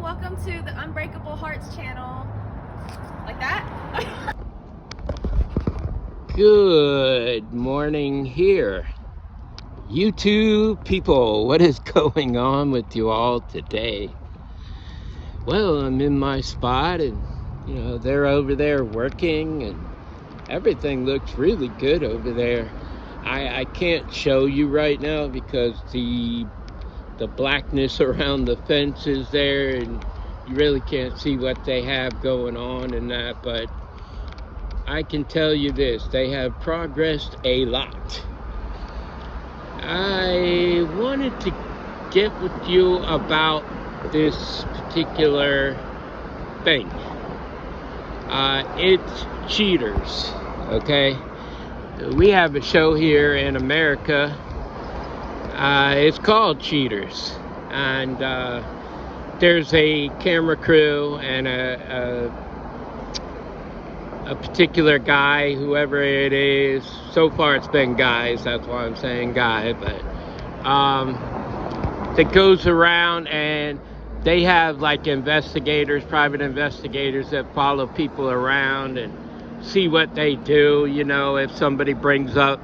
welcome to the Unbreakable Hearts channel. Like that? Good morning here, YouTube people. What is going on with you all today? Well, I'm in my spot and they're over there working and everything looks really good over there. I can't show you right now because the blackness around the fence is there and you really can't see what they have going on and that, but I can tell you this, they have progressed a lot. I wanted to get with you about this particular thing. It's cheaters, okay? We have a show here in America. It's called Cheaters, and there's a camera crew and a particular guy, whoever it is. So far it's been guys, that's why I'm saying guy, but that goes around and they have like investigators, private investigators that follow people around and see what they do. If somebody brings up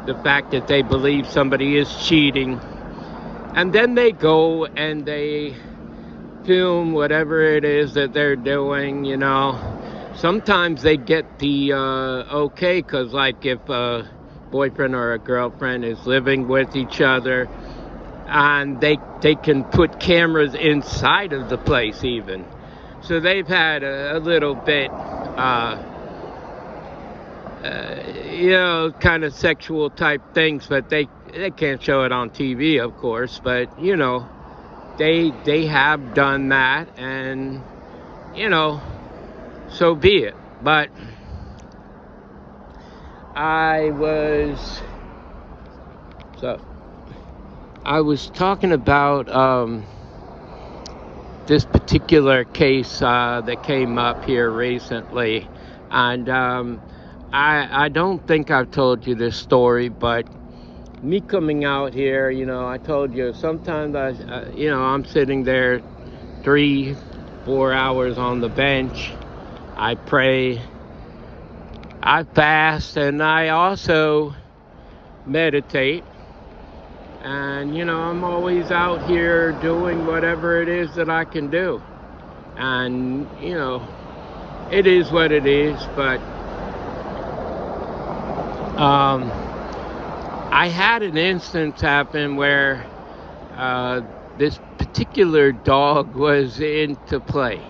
the fact that they believe somebody is cheating, and then they go and they film whatever it is that they're doing. Sometimes they get the okay, because like if a boyfriend or a girlfriend is living with each other, and they can put cameras inside of the place even. So they've had a little bit kind of sexual type things, but they can't show it on TV, of course, but they have done that, and so be it. But I was talking about this particular case that came up here recently, and I don't think I've told you this story, but me coming out here, I told you sometimes I'm sitting there 3-4 hours on the bench. I pray, I fast, and I also meditate. And I'm always out here doing whatever it is that I can do. And it is what it is, but I had an instance happen where this particular dog was into play.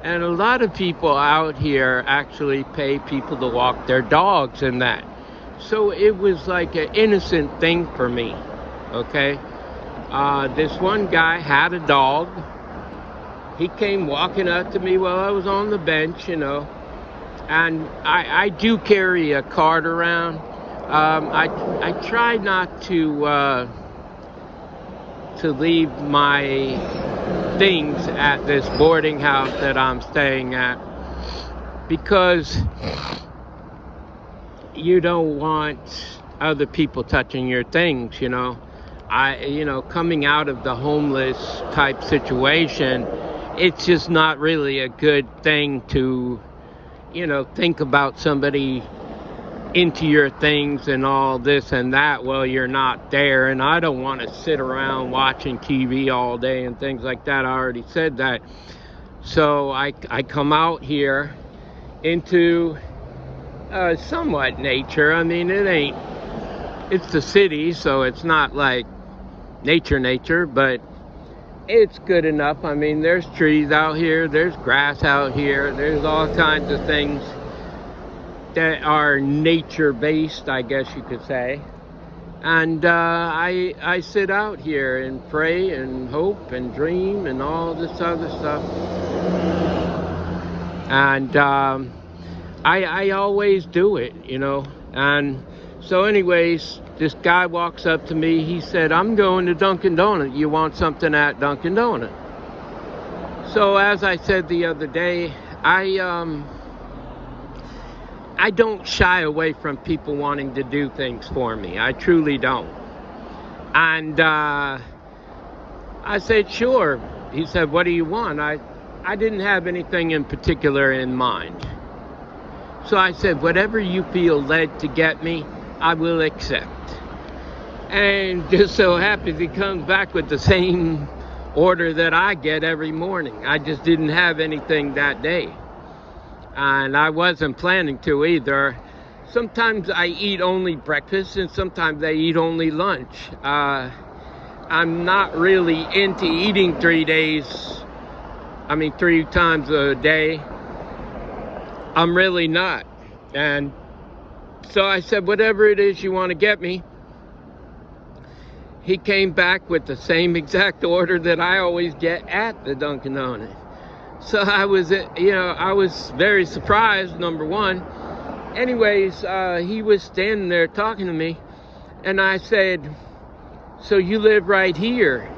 And a lot of people out here actually pay people to walk their dogs and that. So it was like an innocent thing for me, okay? This one guy had a dog. He came walking up to me while I was on the bench, and I do carry a cart around. I try not to leave my things at this boarding house that I'm staying at, because you don't want other people touching your things. Coming out of the homeless type situation, it's just not really a good thing to think about somebody into your things and all this and that while you're not there. And I don't want to sit around watching TV all day and things like that. I already said that. So I come out here into somewhat nature. I mean, it's the city, so it's not like nature, but it's good enough. I mean, there's trees out here, there's grass out here, there's all kinds of things that are nature-based, I guess you could say. And I sit out here and pray and hope and dream and all this other stuff. And I always do it, And so anyways, this guy walks up to me. He said, "I'm going to Dunkin' Donut. You want something at Dunkin' Donut?" So as I said the other day, I don't shy away from people wanting to do things for me. I truly don't. And I said, sure, he said, what do you want? I didn't have anything in particular in mind. So I said, whatever you feel led to get me, I will accept. And just so happens he comes back with the same order that I get every morning. I just didn't have anything that day. And I wasn't planning to either. Sometimes I eat only breakfast and sometimes I eat only lunch. I'm not really into eating 3 times a day. I'm really not. And so I said, whatever it is you want to get me. He came back with the same exact order that I always get at the Dunkin' Donuts. So I was very surprised, number one. Anyways, he was standing there talking to me, and I said, so you live right here?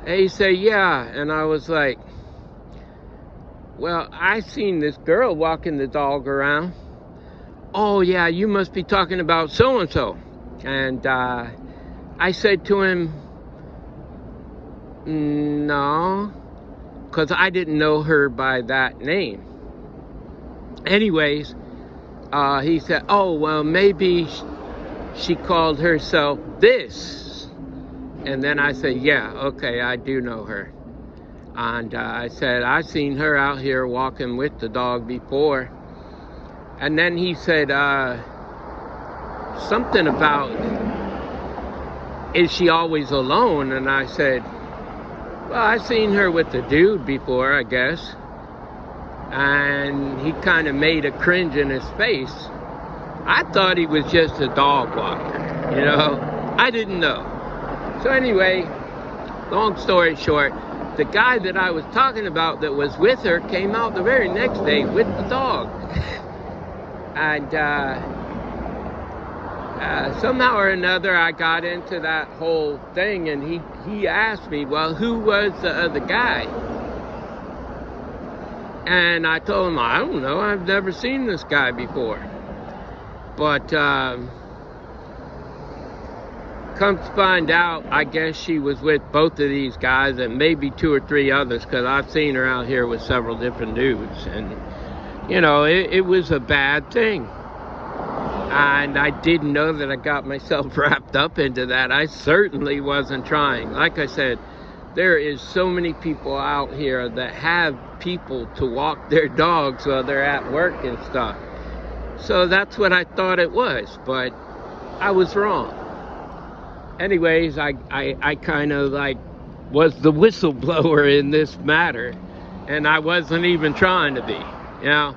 And he said, yeah. And I was like, well, I seen this girl walking the dog around. Oh yeah, you must be talking about so-and-so. And I said to him, no, because I didn't know her by that name. Anyways, he said, oh, well, maybe she called herself this. And then I said, yeah, okay, I do know her. And I said, I've seen her out here walking with the dog before. And then he said, something about, is she always alone? And I said, well, I've seen her with the dude before, I guess. And he kind of made a cringe in his face. I thought he was just a dog walker, you know? I didn't know. So anyway, long story short, the guy that I was talking about that was with her came out the very next day with the dog. And somehow or another, I got into that whole thing, and he asked me, well, who was the other guy? And I told him, I don't know, I've never seen this guy before. But come to find out, I guess she was with both of these guys and maybe 2 or 3 others, because I've seen her out here with several different dudes. And, you know, it was a bad thing. And I didn't know that I got myself wrapped up into that. I certainly wasn't trying. Like I said, there is so many people out here that have people to walk their dogs while they're at work and stuff. So that's what I thought it was, but I was wrong. Anyways, I kind of like was the whistleblower in this matter, and I wasn't even trying to be. You know,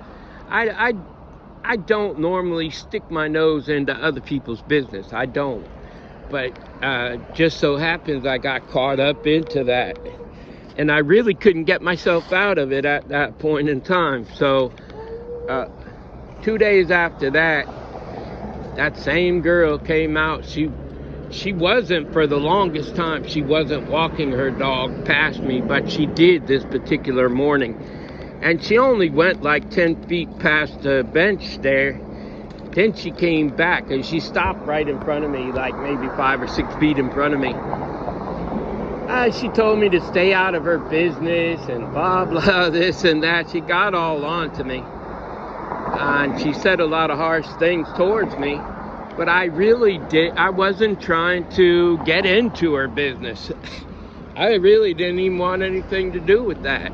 I don't normally stick my nose into other people's business. I don't. But just so happens I got caught up into that. And I really couldn't get myself out of it at that point in time. So 2 days after that, that same girl came out. She wasn't, for the longest time, she wasn't walking her dog past me, but she did this particular morning. And she only went like 10 feet past the bench there. Then she came back and she stopped right in front of me, like maybe 5 or 6 feet in front of me. She told me to stay out of her business and blah, blah, this and that. She got all on to me. And she said a lot of harsh things towards me. But I wasn't trying to get into her business. I really didn't even want anything to do with that.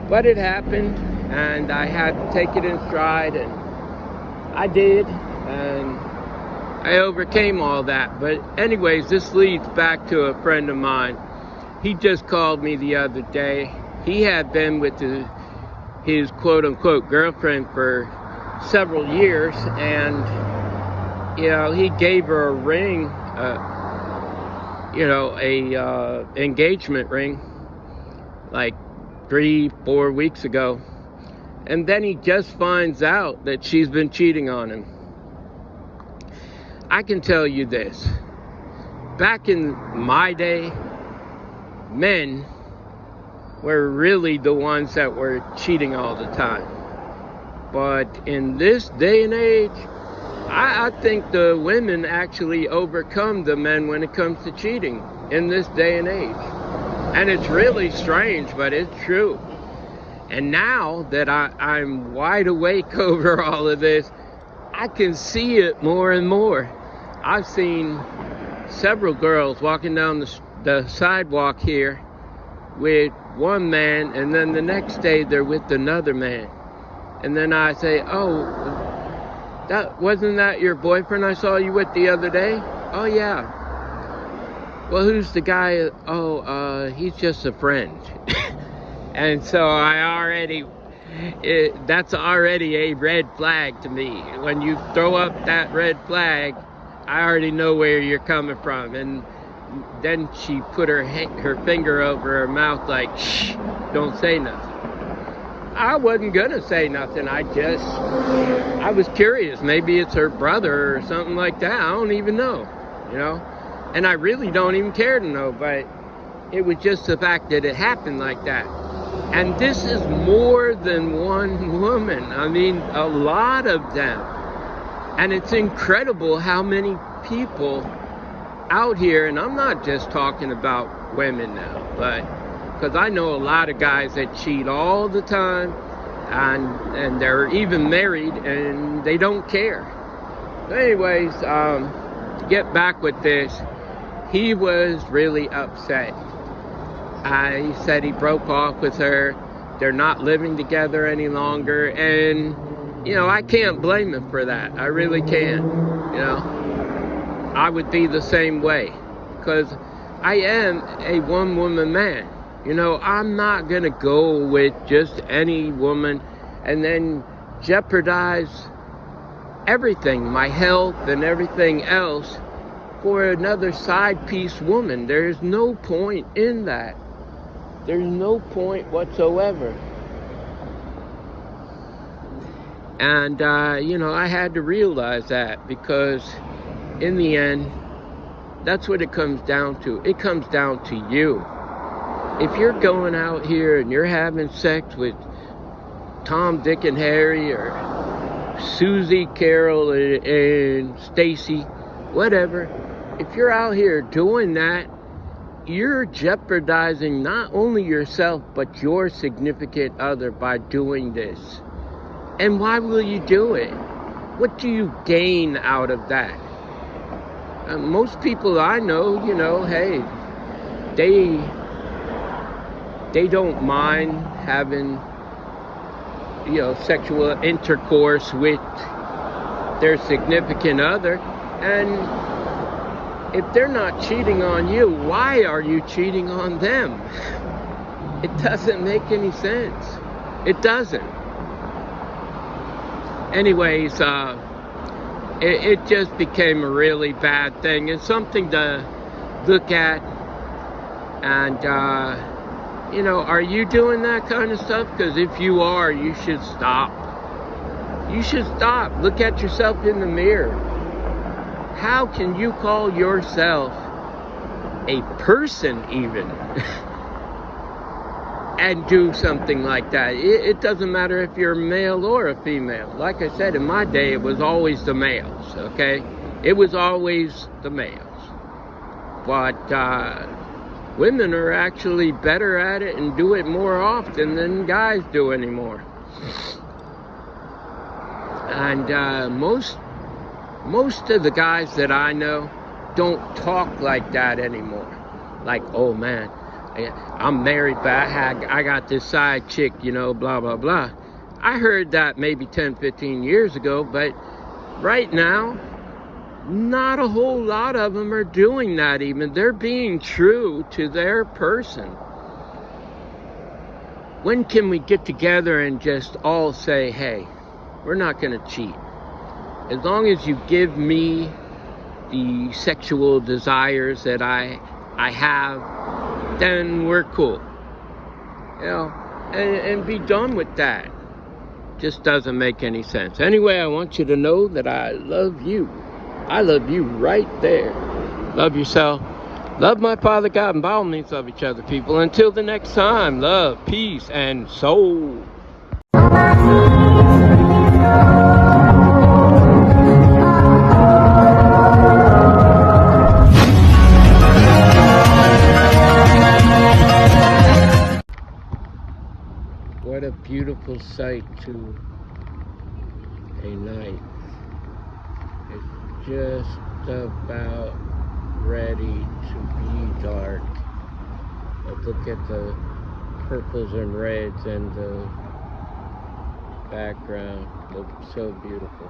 But it happened, and I had to take it in stride, and I did, and I overcame all that. But anyways, this leads back to a friend of mine. He just called me the other day. He had been with his quote-unquote girlfriend for several years, and you know, he gave her a ring, engagement ring, like 3-4 weeks ago. And then he just finds out that she's been cheating on him. I can tell you this. Back in my day, men were really the ones that were cheating all the time. But in this day and age, I think the women actually overcome the men when it comes to cheating in this day and age. And it's really strange, but it's true. And now that I'm wide awake over all of this, I can see it more and more. I've seen several girls walking down the sidewalk here with one man, and then the next day they're with another man. And then I say, oh, wasn't that your boyfriend I saw you with the other day? Oh, yeah. Well, who's the guy? Oh, he's just a friend. And so that's already a red flag to me. When you throw up that red flag, I already know where you're coming from. And then she put her finger over her mouth like, shh, don't say nothing. I wasn't gonna say nothing. I was curious. Maybe it's her brother or something like that. I don't even know, you know? And I really don't even care to know, but it was just the fact that it happened like that. And this is more than one woman. I mean, a lot of them. And it's incredible how many people out here, and I'm not just talking about women now, but because I know a lot of guys that cheat all the time, and they're even married, and they don't care. Anyways, to get back with this, he was really upset. He said he broke off with her. They're not living together any longer. And, you know, I can't blame him for that. I really can't. You know, I would be the same way. Because I am a one-woman man. You know, I'm not going to go with just any woman and then jeopardize everything, my health and everything else, for another side piece woman. There's no point in that. There's no point whatsoever. And, you know, I had to realize that, because in the end, that's what it comes down to. It comes down to you. If you're going out here and you're having sex with Tom, Dick, and Harry, or Susie, Carol, and Stacy, whatever, if you're out here doing that, you're jeopardizing not only yourself, but your significant other by doing this. And why will you do it? What do you gain out of that? Most people I know, you know, hey, they don't mind having, you know, sexual intercourse with their significant other. And if they're not cheating on you, why are you cheating on them? It doesn't make any sense. It doesn't. Anyways, it just became a really bad thing. It's something to look at. And, you know, are you doing that kind of stuff? Because if you are, you should stop. You should stop. Look at yourself in the mirror. How can you call yourself a person even and do something like that? It doesn't matter if you're a male or a female. Like I said, in my day, it was always the males, okay? It was always the males. But women are actually better at it and do it more often than guys do anymore. And most of the guys that I know don't talk like that anymore. Like, oh man, I'm married, but I got this side chick, you know, blah, blah, blah. I heard that maybe 10, 15 years ago, but right now, not a whole lot of them are doing that even. They're being true to their person. When can we get together and just all say, hey, we're not going to cheat? As long as you give me the sexual desires that I have, then we're cool. You know, and be done with that. Just doesn't make any sense. Anyway, I want you to know that I love you. I love you right there. Love yourself. Love my Father God, and by all means love each other, people. Until the next time, love, peace, and soul. What a beautiful sight to a night. It's just about ready to be dark. But look at the purples and reds and the background. Looks so beautiful.